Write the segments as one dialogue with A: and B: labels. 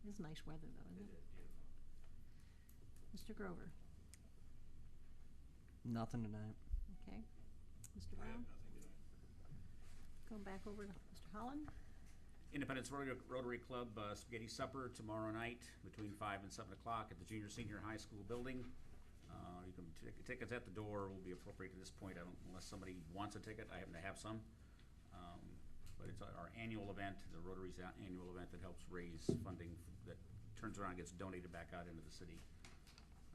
A: It's nice weather, though, isn't
B: It
A: it?
B: is beautiful.
A: Mr. Grover?
C: Nothing tonight.
A: Okay. Mr.
D: I
A: Brown?
D: have nothing tonight.
A: Going back over to Mr. Holland?
B: Independence Rotary Club spaghetti supper tomorrow night between 5 and 7 o'clock at the junior senior high school building. You can tickets at the door will be appropriate at this point. Unless somebody wants a ticket. I happen to have some. But it's our annual event, the Rotary's annual event that helps raise funding that turns around and gets donated back out into the city.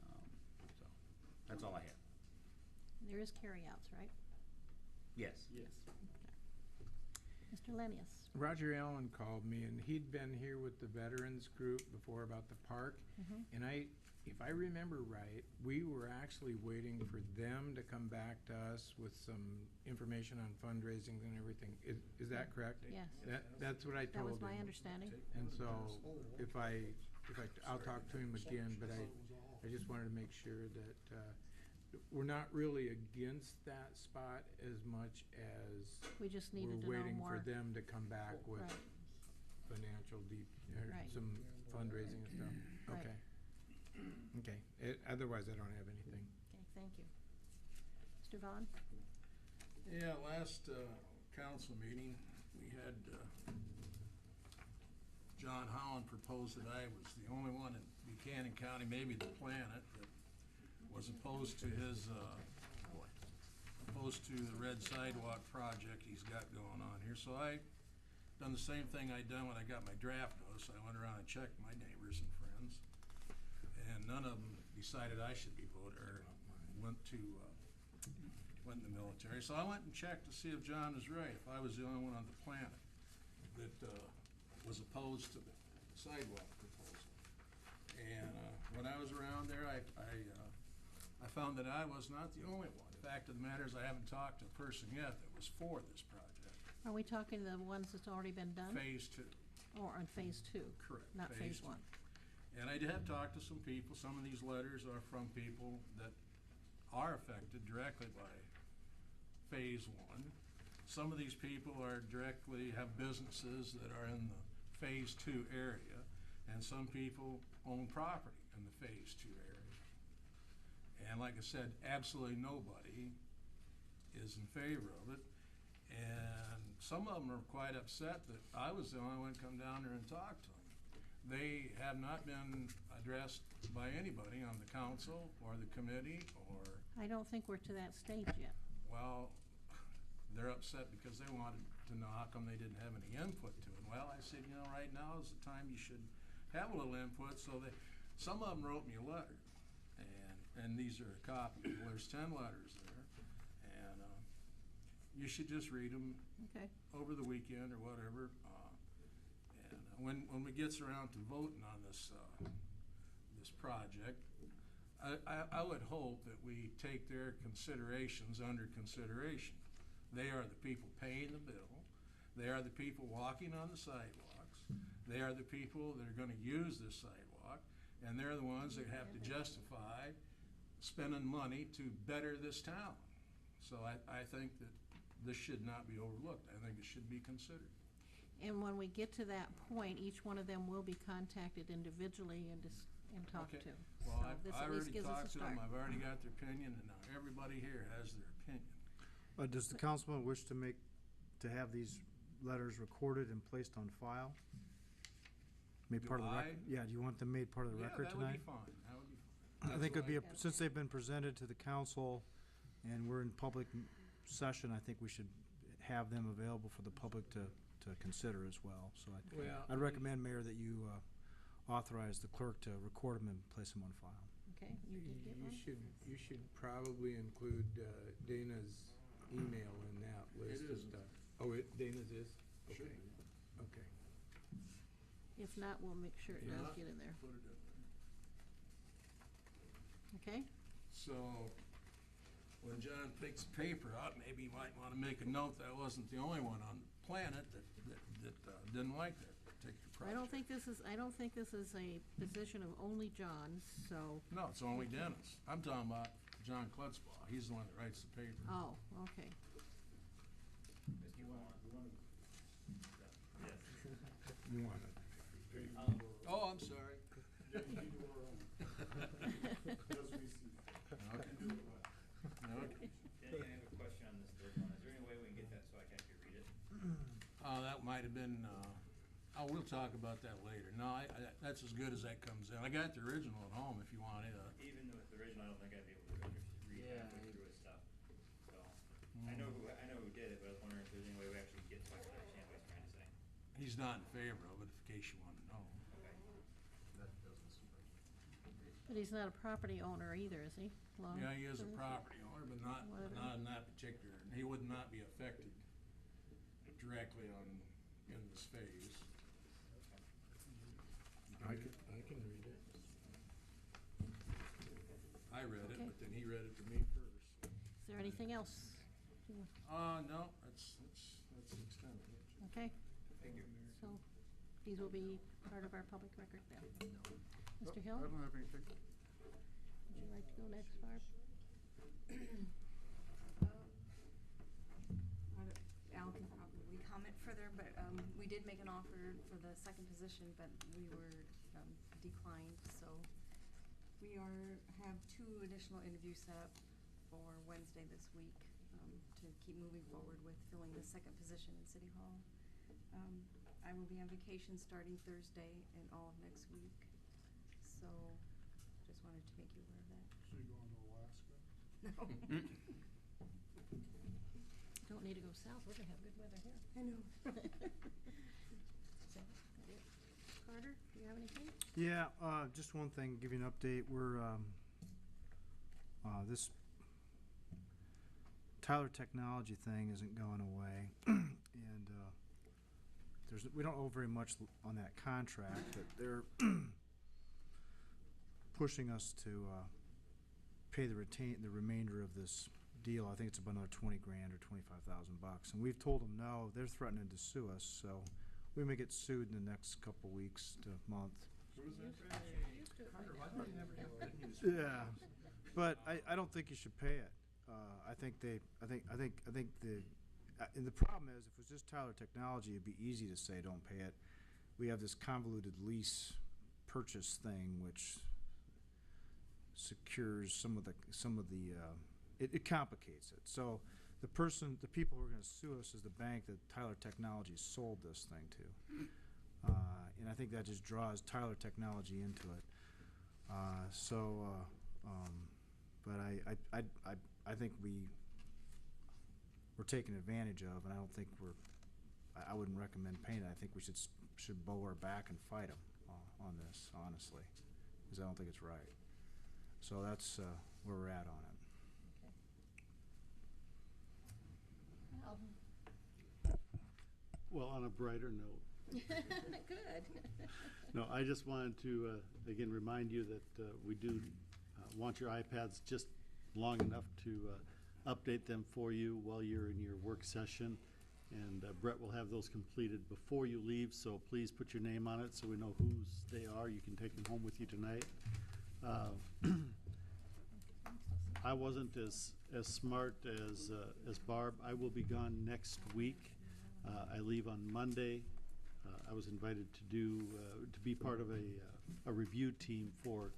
B: So that's all I have.
A: There is carryouts, right?
B: Yes.
D: Yes.
A: Mr. Lenius?
E: Roger Allen called me, and he'd been here with the veterans group before about the park. And if I remember right, we were actually waiting for them to come back to us with some information on fundraising and everything. Is that correct?
A: Yes.
E: That's what I told him.
A: That was my understanding.
E: And so I'll talk to him again, but I just wanted to make sure that we're not really against that spot as much as
A: We just needed to
E: we're
A: know
E: waiting
A: more.
E: for them to come back with
A: Right.
E: financial
A: Right.
E: some fundraising and stuff.
A: Right.
E: Okay. Okay. Otherwise, I don't have anything.
A: Okay, thank you. Mr. Vaughn?
D: Yeah, last council meeting, we had John Holland proposed that I was the only one in Buchanan County, maybe the planet, that was opposed to his, opposed to the red sidewalk project he's got going on here. So I done the same thing I done when I got my draft notice. I went around and checked my neighbors and friends, and none of them decided I should be voted or went in the military. So I went and checked to see if John was right, if I was the only one on the planet that was opposed to the sidewalk proposal. And when I was around there, I found that I was not the only one. The fact of the matter is I haven't talked to a person yet that was for this project.
A: Are we talking the ones that's already been done?
D: Phase 2.
A: Or on phase 2?
D: Correct.
A: Not phase
D: 2.
A: 1?
D: And I have talked to some people. Some of these letters are from people that are affected directly by phase 1. Some of these people are directly have businesses that are in the phase 2 area, and some people own property in the phase 2 area. And like I said, absolutely nobody is in favor of it. And some of them are quite upset that I was the only one to come down there and talk to them. They have not been addressed by anybody on the council or the committee or,
A: I don't think we're to that stage yet.
D: well, they're upset because they wanted to know how come they didn't have any input to it. Well, I said, right now is the time you should have a little input. So some of them wrote me a letter, and these are a copy. Well, there's 10 letters there, and you should just read them
A: Okay.
D: over the weekend or whatever. And when we gets around to voting on this this project, I would hope that we take their considerations under consideration. They are the people paying the bill. They are the people walking on the sidewalks. They are the people that are going to use this sidewalk, and they're the ones that have to justify spending money to better this town. So I think that this should not be overlooked. I think it should be considered.
A: And when we get to that point, each one of them will be contacted individually and talked to.
D: Well,
A: So
D: I
A: this at least
D: already
A: gives us a
D: talked to them.
A: start.
D: I've already got their opinion, and now everybody here has their opinion.
F: Does the councilman wish to have these letters recorded and placed on file? Made
D: Do
F: part of the
D: I?
F: record? Yeah, do you want them made part of the record
D: Yeah, that would be
F: tonight?
D: fine. That would be fine.
F: I think it'd be,
A: Okay.
F: since they've been presented to the council and we're in public session, I think we should have them available for the public to consider as well. So
E: Well,
F: I'd recommend, Mayor, that you authorize the clerk to record them and place them on file.
A: Okay, you did get one?
E: You should probably include Dana's email in that list of
D: isn't.
E: stuff. Oh, Dana's is?
D: Should
E: Okay.
D: be.
E: Okay.
A: If not, we'll make sure it
D: Yeah.
A: does get in there.
D: Put it in there.
A: Okay?
D: So when John picks paper up, maybe he might want to make a note that I wasn't the only one on the planet that didn't like that particular project.
A: I don't think this is a position of only John's, so,
D: No, it's only Dennis. I'm talking about John Klutzbaugh. He's the one that writes the paper.
A: oh, okay.
E: You want it.
D: Oh, I'm we'll talk about that later. No, that's as good as that comes in. I got the original at home if you want it.
C: Even with the original, I don't think I'd be able to read halfway through his stuff. So, I know who did it, but I was wondering if there's any way we actually get to it, to understand what he's trying to say.
D: He's not in favor of it, in case you want to know.
C: Okay.
G: That doesn't surprise me.
A: But he's not a property owner either, is he? Long
D: Yeah, he is a
A: term?
D: property owner, but not in that particular, he would not be affected directly in this phase.
E: I can read it.
D: I read it,
A: Okay.
D: but then he read it to me first.
A: Is there anything else?
D: No, that's the extent of it.
A: Okay,
C: Thank you.
A: so these will be part of our public record then. Mr. Hill,
G: I
A: would
G: don't have anything.
A: you like to go next, Barb?
H: Al can probably comment further, but we did make an offer for the second position, but we were declined, so we have 2 additional interviews set up for Wednesday this week to keep moving forward with filling the second position in City Hall. I will be on vacation starting Thursday and all of next week, so just wanted to make you aware of that.
G: So you're going to Alaska?
H: No,
A: Don't need to go south, we're gonna have good weather here.
H: I know.
A: So, that it? Carter, do you have anything?
F: Yeah, just one thing, give you an update. We're, this Tyler Technology thing isn't going away. And, we don't owe very much on that contract, but they're pushing us to, pay the remainder of this deal. I think it's about another 20 grand or 25,000 bucks. And we've told them no. They're threatening to sue us, so we may get sued in the next couple weeks to month.
G: Who was that?
A: Used to it
G: Carter,
A: like
G: why
A: that.
G: do you never get good news?
F: Yeah, but I don't think you should pay it. I think the and the problem is, if it was just Tyler Technology, it'd be easy to say don't pay it. We have this convoluted lease purchase thing, which secures some of the it complicates it. So the people who are going to sue us is the bank that Tyler Technology sold this thing to, and I think that just draws Tyler Technology into it. But I think we're taken advantage of, and I don't think I wouldn't recommend paying it. I think we should bow our back and fight them on this, honestly, because I don't think it's right. So that's where we're at on it.
A: Alvin?
I: Well, on a brighter note,
A: Good.
I: no, I just wanted to, again, remind you that we do want your iPads just long enough to update them for you while you're in your work session. And Brett will have those completed before you leave, so please put your name on it so we know whose they are. You can take them home with you tonight. I wasn't as smart as Barb. I will be gone next week. I leave on Monday. I was invited to be part of a review team for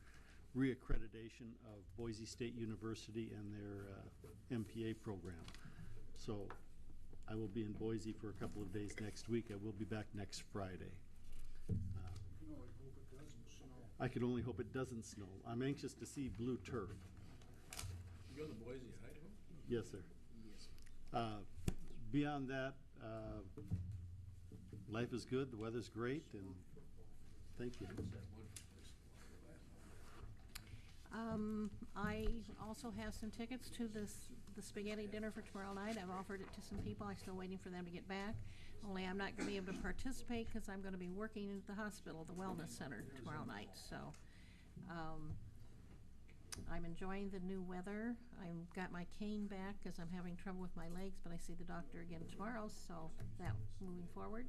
I: reaccreditation of Boise State University and their MPA program. So I will be in Boise for a couple of days next week. I will be back next Friday.
G: You know, I hope it doesn't snow.
I: I can only hope it doesn't snow. I'm anxious to see blue turf.
D: You go to Boise, Idaho?
I: Yes, sir.
D: Yes.
I: Beyond that, life is good, the weather's great, and thank you.
A: I also have some tickets to the spaghetti dinner for tomorrow night. I've offered it to some people. I'm still waiting for them to get back. Only I'm not gonna be able to participate because I'm gonna be working at the hospital, the wellness center tomorrow night, so. I'm enjoying the new weather. I've got my cane back because I'm having trouble with my legs, but I see the doctor again tomorrow, so that's moving forward.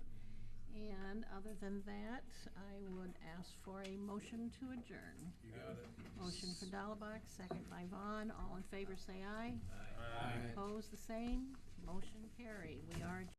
A: And other than that, I would ask for a motion to adjourn.
D: You got it.
A: Motion for Dallenbach, second by Vaughn. All in favor, say aye.
E: Aye.
A: Opposed, the same. Motion carried. We are adjourned.